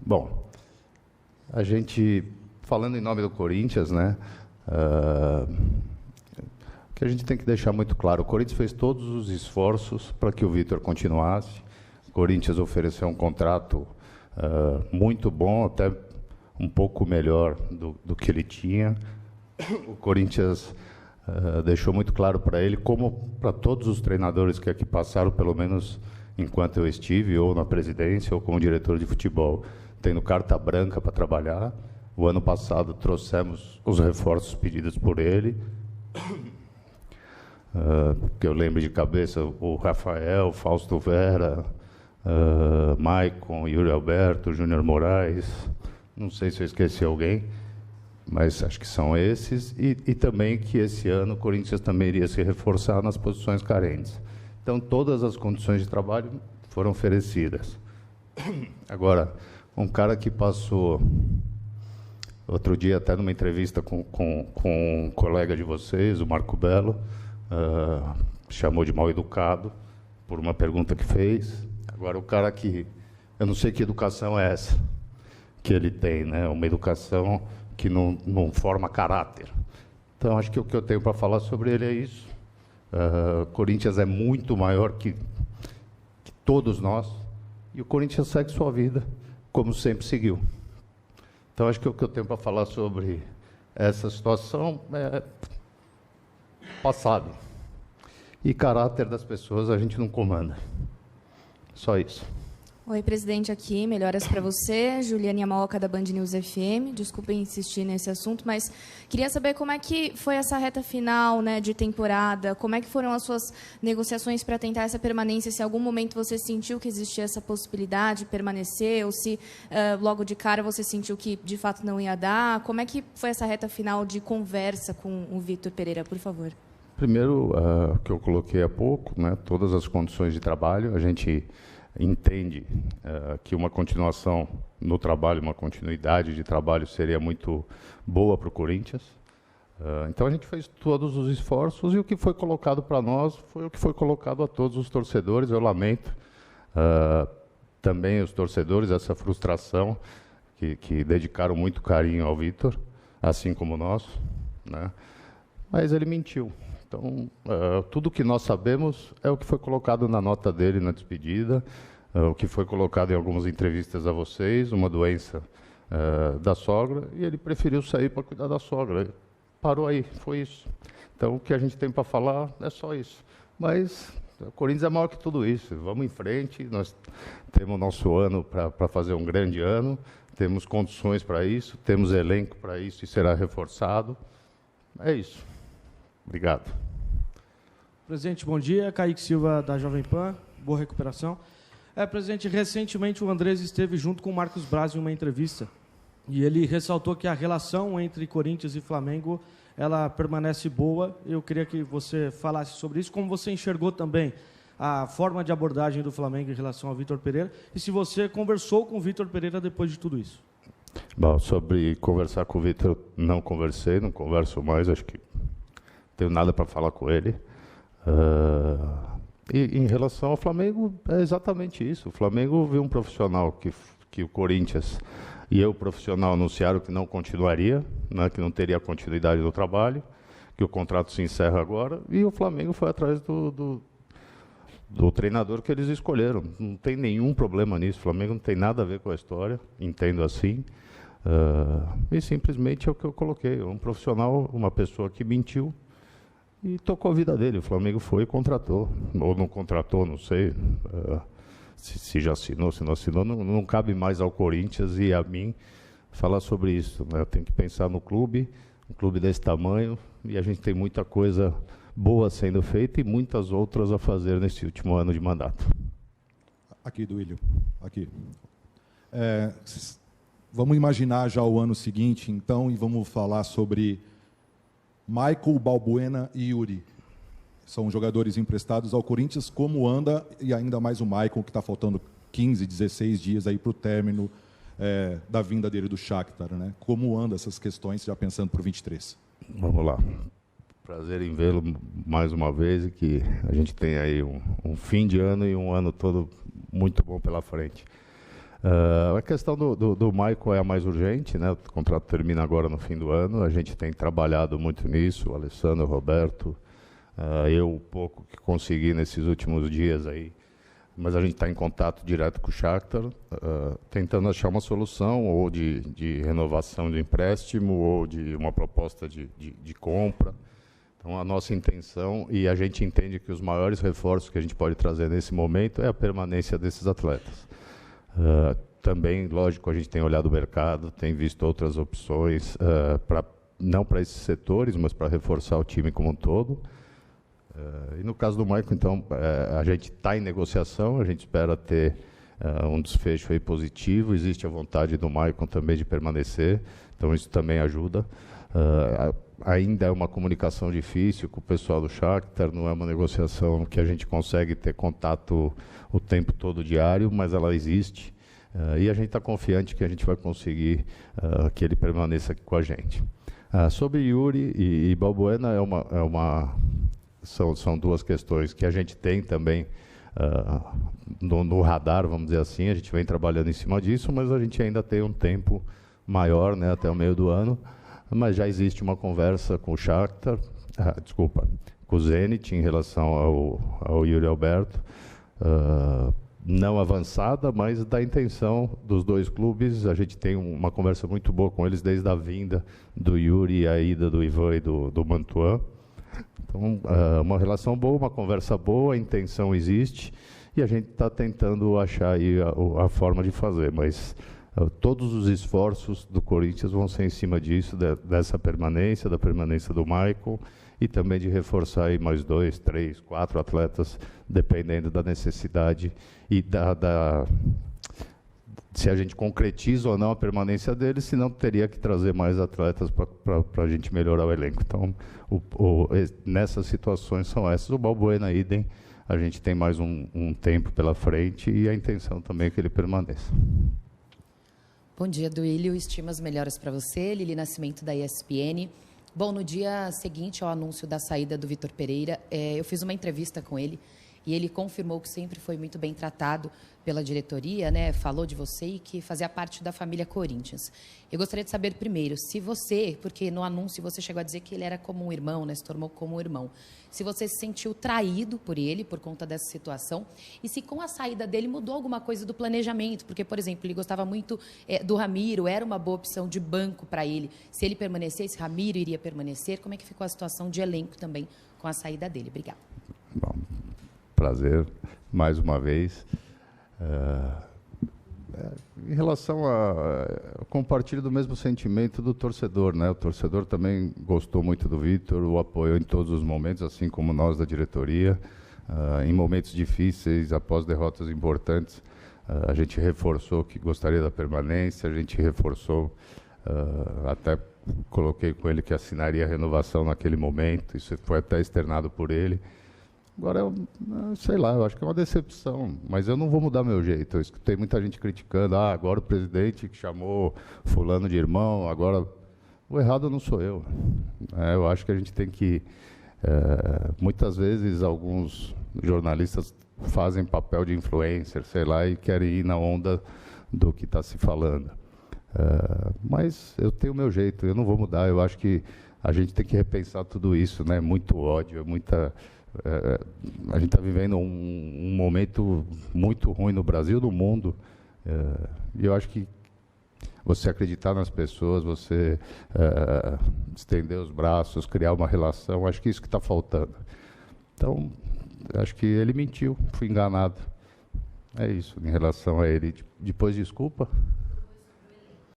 Bom, a gente, falando em nome do Corinthians, né, que a gente tem que deixar muito claro, o Corinthians fez todos os esforços para que o Vitor continuasse. O Corinthians ofereceu um contrato muito bom, até um pouco melhor do que ele tinha. O Corinthians deixou muito claro para ele, como para todos os treinadores que aqui passaram, pelo menos enquanto eu estive, ou na presidência, ou como diretor de futebol, tendo carta branca para trabalhar. O ano passado trouxemos os reforços pedidos por ele, que eu lembro de cabeça, o Rafael, Fausto Vera, Maicon, Yuri Alberto, Júnior Moraes, não sei se eu esqueci alguém, mas acho que são esses, e também que esse ano o Corinthians também iria se reforçar nas posições carentes. Então, todas as condições de trabalho foram oferecidas. Agora, um cara que passou, outro dia, até numa entrevista com um colega de vocês, o Marco Belo, chamou de mal educado por uma pergunta que fez. Agora, o cara que... Eu não sei que educação é essa que ele tem, né? Uma educação que não forma caráter. Então, acho que o que eu tenho para falar sobre ele é isso. Corinthians é muito maior que todos nós, e o Corinthians segue sua vida, como sempre seguiu. Então, acho que o que eu tenho para falar sobre essa situação é passado. E caráter das pessoas a gente não comanda. Só isso. Oi, presidente, aqui, melhoras para você. Juliane Yamaoka, da Band News FM. Desculpem insistir nesse assunto, mas queria saber como é que foi essa reta final, né, de temporada, como é que foram as suas negociações para tentar essa permanência, se em algum momento você sentiu que existia essa possibilidade de permanecer, ou se logo de cara você sentiu que de fato não ia dar. Como é que foi essa reta final de conversa com o Vitor Pereira, por favor? Primeiro, que eu coloquei há pouco, né, todas as condições de trabalho, a gente entende que uma continuação no trabalho, uma continuidade de trabalho seria muito boa para o Corinthians. Então, a gente fez todos os esforços e o que foi colocado para nós foi o que foi colocado a todos os torcedores. Eu lamento também os torcedores, essa frustração, que dedicaram muito carinho ao Vitor, assim como nós, né? Mas ele mentiu. Então, tudo que nós sabemos é o que foi colocado na nota dele na despedida, o que foi colocado em algumas entrevistas a vocês, uma doença da sogra, e ele preferiu sair para cuidar da sogra. Ele parou aí, foi isso. Então, o que a gente tem para falar é só isso. Mas o Corinthians é maior que tudo isso. Vamos em frente, nós temos nosso ano para fazer um grande ano, temos condições para isso, temos elenco para isso e será reforçado. É isso. Obrigado. Presidente, bom dia. Kaique Silva, da Jovem Pan. Boa recuperação. Presidente, recentemente o Andrés esteve junto com o Marcos Braz em uma entrevista e ele ressaltou que a relação entre Corinthians e Flamengo ela permanece boa. Eu queria que você falasse sobre isso, como você enxergou também a forma de abordagem do Flamengo em relação ao Vitor Pereira e se você conversou com o Vitor Pereira depois de tudo isso. Bom, sobre conversar com o Vitor, não conversei, não converso mais, acho que tenho nada para falar com ele. E em relação ao Flamengo, é exatamente isso. O Flamengo viu um profissional que o Corinthians e eu, profissional, anunciaram que não continuaria, né, que não teria continuidade do trabalho, que o contrato se encerra agora, e o Flamengo foi atrás do treinador que eles escolheram. Não tem nenhum problema nisso. O Flamengo não tem nada a ver com a história, entendo assim. E simplesmente é o que eu coloquei. Um profissional, uma pessoa que mentiu, e tocou a vida dele. O Flamengo foi e contratou. Ou não contratou, não sei. Se já assinou, se não assinou. Não cabe mais ao Corinthians e a mim falar sobre isso, né? Tem que pensar no clube, um clube desse tamanho, e a gente tem muita coisa boa sendo feita e muitas outras a fazer nesse último ano de mandato. Aqui, Duílio. Aqui. Vamos imaginar já o ano seguinte, então, e vamos falar sobre Michael, Balbuena e Yuri. São jogadores emprestados ao Corinthians. Como anda, e ainda mais o Michael, que está faltando 15, 16 dias aí para o término da vinda dele do Shakhtar, né? Como anda essas questões, já pensando para o 23? Vamos lá. Prazer em vê-lo mais uma vez e que a gente tem aí um fim de ano e um ano todo muito bom pela frente. A questão do Michael é a mais urgente, né? O contrato termina agora no fim do ano. A gente tem trabalhado muito nisso, o Alessandro, o Roberto, eu, o pouco que consegui nesses últimos dias aí. Mas a gente está em contato direto com o Shakhtar, tentando achar uma solução, ou de renovação do empréstimo, ou de uma proposta de compra. Então, a nossa intenção, e a gente entende que os maiores reforços que a gente pode trazer nesse momento é a permanência desses atletas. Também, lógico, a gente tem olhado o mercado, tem visto outras opções, não para esses setores, mas para reforçar o time como um todo. E no caso do Michael, então, a gente está em negociação, a gente espera ter um desfecho aí positivo, existe a vontade do Michael também de permanecer, então isso também ajuda. Ainda é uma comunicação difícil com o pessoal do Shakhtar, não é uma negociação que a gente consegue ter contato o tempo todo diário, mas ela existe, e a gente está confiante que a gente vai conseguir que ele permaneça aqui com a gente. Sobre Yuri e Balbuena, são duas questões que a gente tem também no radar, vamos dizer assim, a gente vem trabalhando em cima disso, mas a gente ainda tem um tempo maior, né, até o meio do ano, mas já existe uma conversa com o Shakhtar, com o Zenit em relação ao Yuri Alberto, não avançada, mas da intenção dos dois clubes. A gente tem uma conversa muito boa com eles desde a vinda do Yuri e a ida do Ivan e do Mantuan. Então, uma relação boa, uma conversa boa, a intenção existe e a gente está tentando achar aí a forma de fazer, mas todos os esforços do Corinthians vão ser em cima disso, dessa permanência, da permanência do Michael e também de reforçar aí mais 2, 3, 4 atletas, dependendo da necessidade e se a gente concretiza ou não a permanência deles, senão teria que trazer mais atletas para a gente melhorar o elenco. Então, nessas situações são essas. O Balbuena, idem, a gente tem mais um tempo pela frente e a intenção também é que ele permaneça. Bom dia, Duílio. Estimas melhoras para você. Lili Nascimento, da ESPN. Bom, no dia seguinte ao anúncio da saída do Vitor Pereira, eu fiz uma entrevista com ele e ele confirmou que sempre foi muito bem tratado pela diretoria, né? Falou de você e que fazia parte da família Corinthians. Eu gostaria de saber primeiro, se você, porque no anúncio você chegou a dizer que ele era como um irmão, né? Se tornou como um irmão. Se você se sentiu traído por ele, por conta dessa situação, e se com a saída dele mudou alguma coisa do planejamento, porque, por exemplo, ele gostava muito do Ramiro, era uma boa opção de banco para ele. Se ele permanecesse, Ramiro iria permanecer. Como é que ficou a situação de elenco também com a saída dele? Obrigada. Bom, prazer, mais uma vez. Em relação eu compartilho do mesmo sentimento do torcedor, né? O torcedor também gostou muito do Vitor, o apoiou em todos os momentos, assim como nós da diretoria. Em momentos difíceis, após derrotas importantes, a gente reforçou que gostaria da permanência, a gente reforçou, até coloquei com ele que assinaria a renovação naquele momento, isso foi até externado por ele. Agora, sei lá, eu acho que é uma decepção, mas eu não vou mudar meu jeito. Eu escutei muita gente criticando, agora o presidente que chamou fulano de irmão, agora... O errado não sou eu. Eu acho que a gente tem que... muitas vezes, alguns jornalistas fazem papel de influencer, sei lá, e querem ir na onda do que está se falando. Mas eu tenho o meu jeito, eu não vou mudar. Eu acho que a gente tem que repensar tudo isso, né? Muito ódio, muita... a gente está vivendo um momento muito ruim no Brasil, no mundo, e eu acho que você acreditar nas pessoas, você estender os braços, criar uma relação, acho que isso que está faltando. Então, acho que ele mentiu, fui enganado. É isso, em relação a ele. Depois, desculpa.